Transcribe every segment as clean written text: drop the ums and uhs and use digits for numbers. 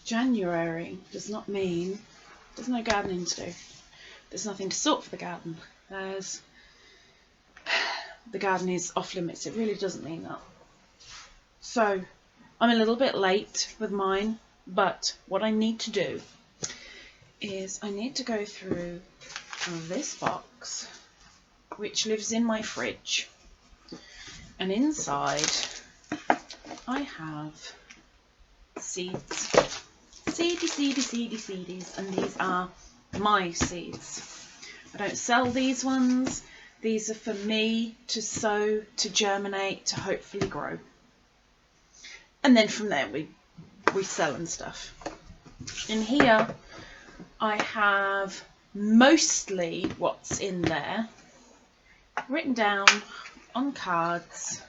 January does not mean there's no gardening to do. There's nothing to sort for the garden. The garden is off limits. It really doesn't mean that. So I'm a little bit late with mine, but what I need to do is I need to go through this box, which lives in my fridge, and inside I have seeds. Seedies, and these are my seeds. I don't sell these ones. These are for me to sow, to germinate, to hopefully grow. And then from there we sell and stuff. In here I have mostly what's in there written down on cards.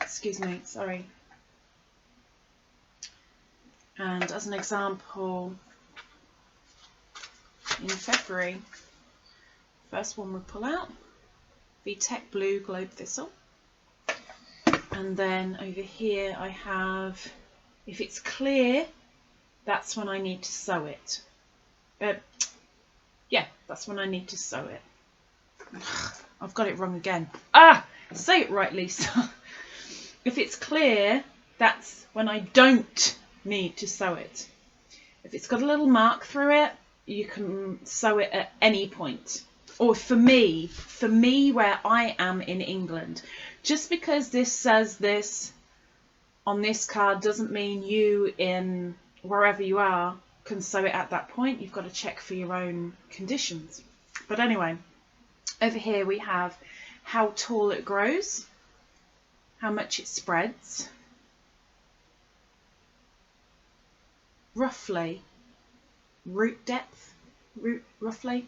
Excuse me, sorry. And as an example, in February, first one we pull out, the Tech Blue Globe Thistle. And then over here I have, if it's clear, that's when I need to sow it. Yeah, that's when I need to sow it. I've got it wrong again. Say it right, Lisa. If it's clear, that's when I don't need to sow it. If it's got a little mark through it, you can sow it at any point. Or for me where I am in England, just because this says this on this card doesn't mean you in wherever you are can sow it at that point. You've got to check for your own conditions. But anyway, over here we have how tall it grows, how much it spreads, roughly, root depth, roughly.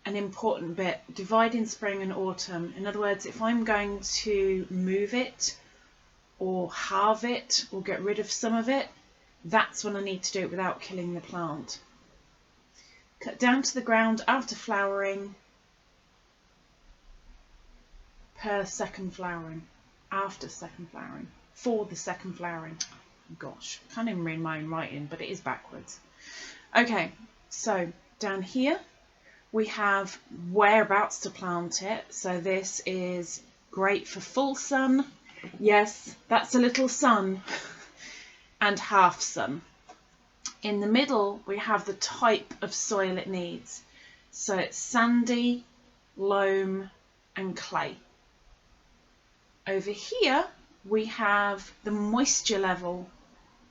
An important bit, dividing spring and autumn. In other words, if I'm going to move it or halve it or get rid of some of it, that's when I need to do it without killing the plant. Cut down to the ground after flowering per second flowering, after second flowering, for the second flowering. Gosh, I can't even read my own writing, but it is backwards. Okay, so down here we have whereabouts to plant it. So this is great for full sun. Yes, that's a little sun. And half sun. In the middle, we have the type of soil it needs. So it's sandy, loam, and clay. Over here, we have the moisture level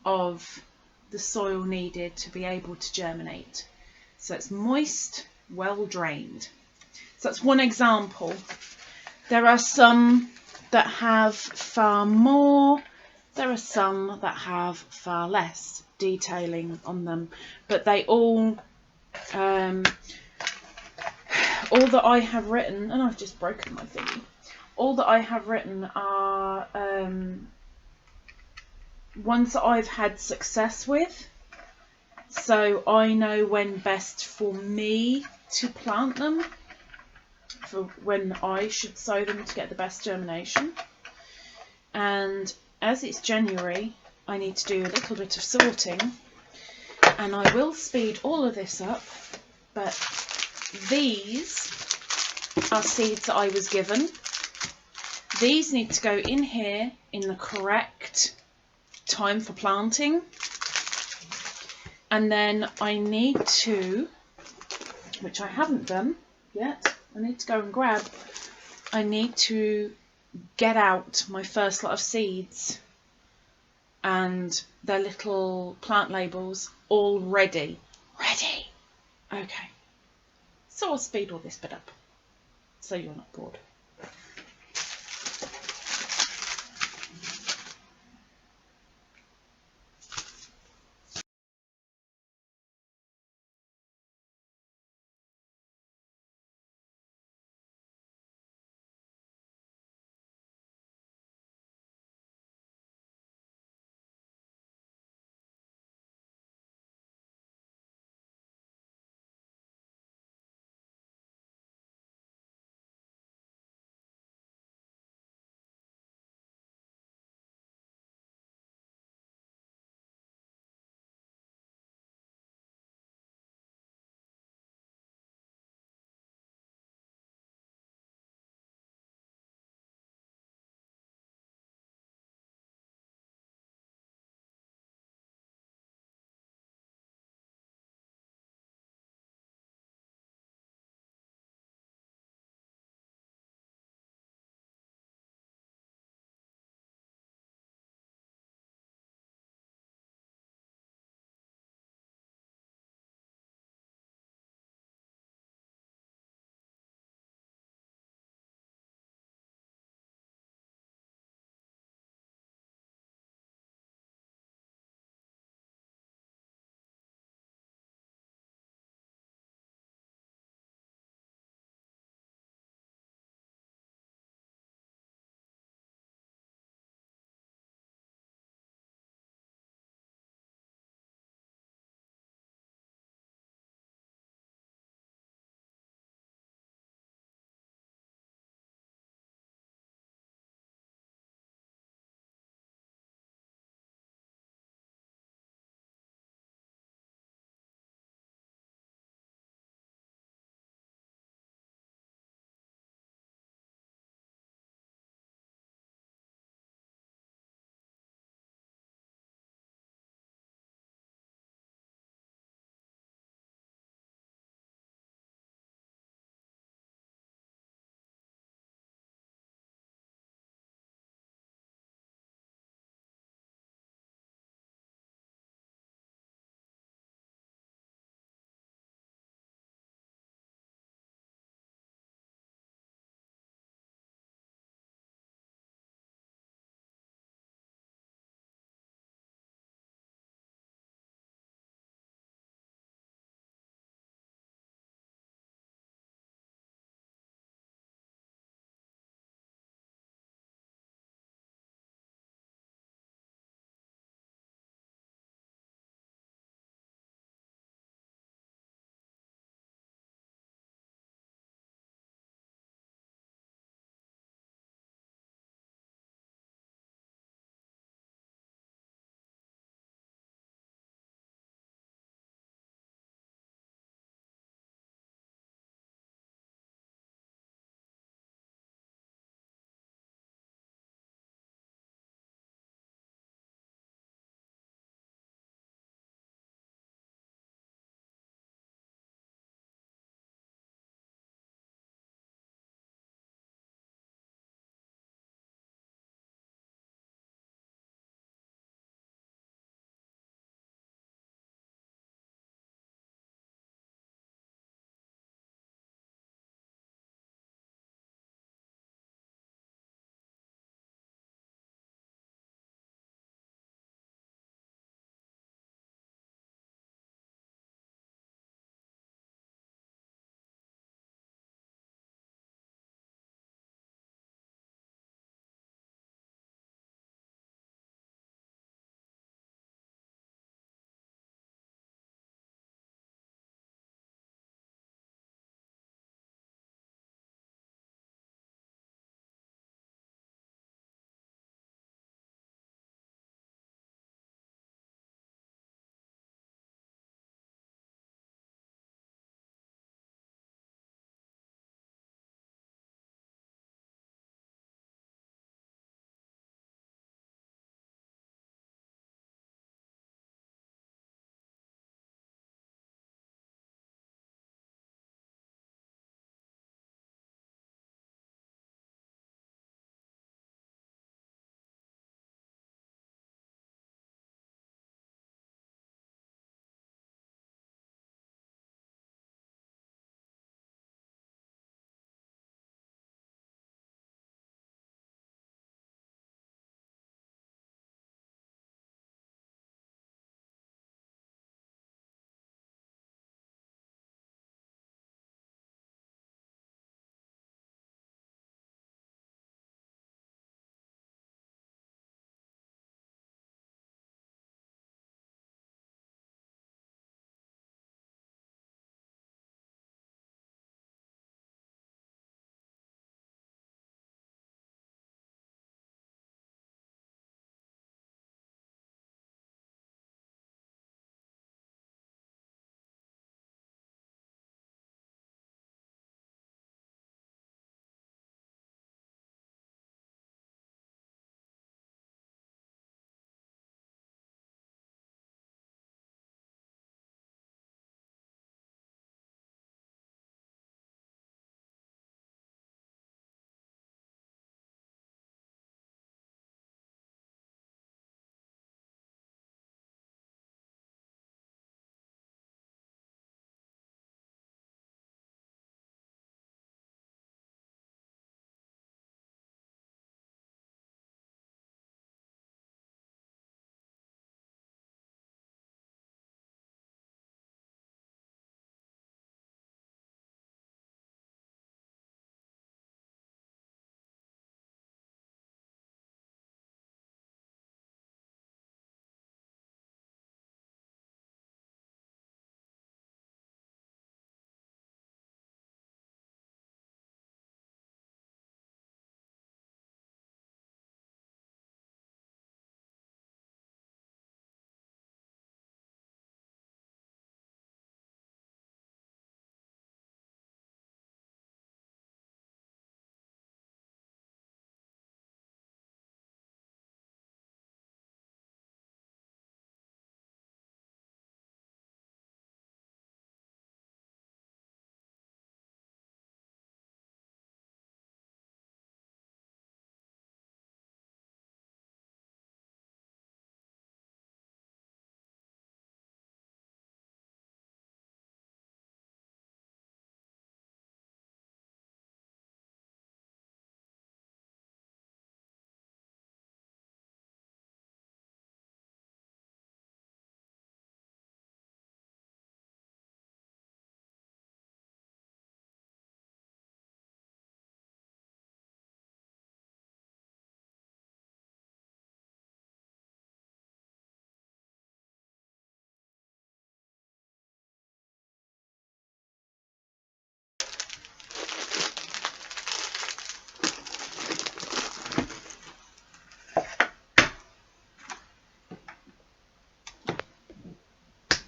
of the soil needed to be able to germinate. So it's moist, well drained. So that's one example. There are some that have far more, there are some that have far less detailing on them, but they all that I have written, and I've just broken my thingy, all that I have written are ones that I've had success with, so I know when best for me to plant them, for when I should sow them to get the best germination. And as it's January, I need to do a little bit of sorting, and I will speed all of this up, but these are seeds that I was given. These need to go in here in the correct time for planting, and then I need to, which I haven't done yet, I need to go and grab, I need to get out my first lot of seeds and their little plant labels all ready. Okay, so I'll speed all this bit up so you're not bored.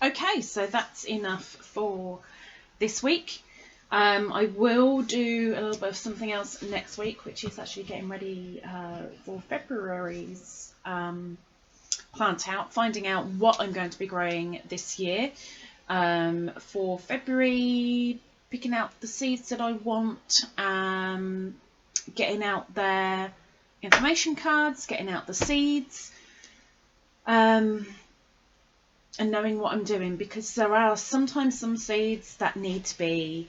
Okay, so that's enough for this week. I will do a little bit of something else next week, which is actually getting ready for February's plant out, finding out what I'm going to be growing this year. For February, picking out the seeds that I want, getting out their information cards, getting out the seeds, and knowing what I'm doing, because there are sometimes some seeds that need to be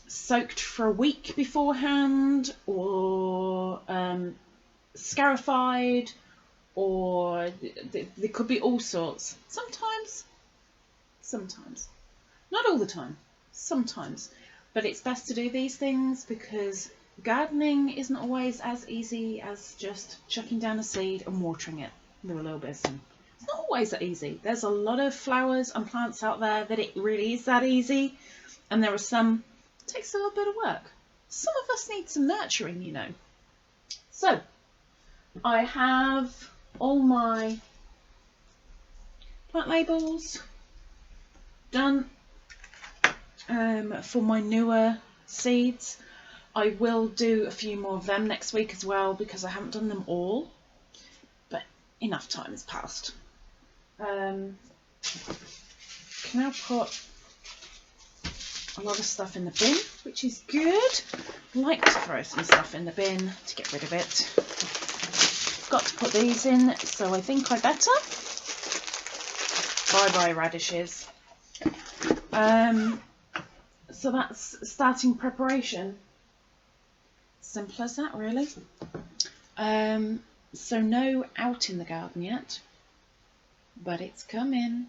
soaked for a week beforehand, or scarified, or there could be all sorts. Sometimes, not all the time, sometimes. But it's best to do these things because gardening isn't always as easy as just chucking down a seed and watering it with a little bit of sun. It's not always that easy. There's a lot of flowers and plants out there that it really is that easy, and there are some it takes a little bit of work. Some of us need some nurturing, you know. So I have all my plant labels done for my newer seeds. I will do a few more of them next week as well, because I haven't done them all, but enough time has passed. Can now put a lot of stuff in the bin, which is good. I like to throw some stuff in the bin to get rid of it. Got to put these in, so I think I better. Bye bye radishes. So that's starting preparation. Simple as that, really. So no out in the garden yet, but it's coming.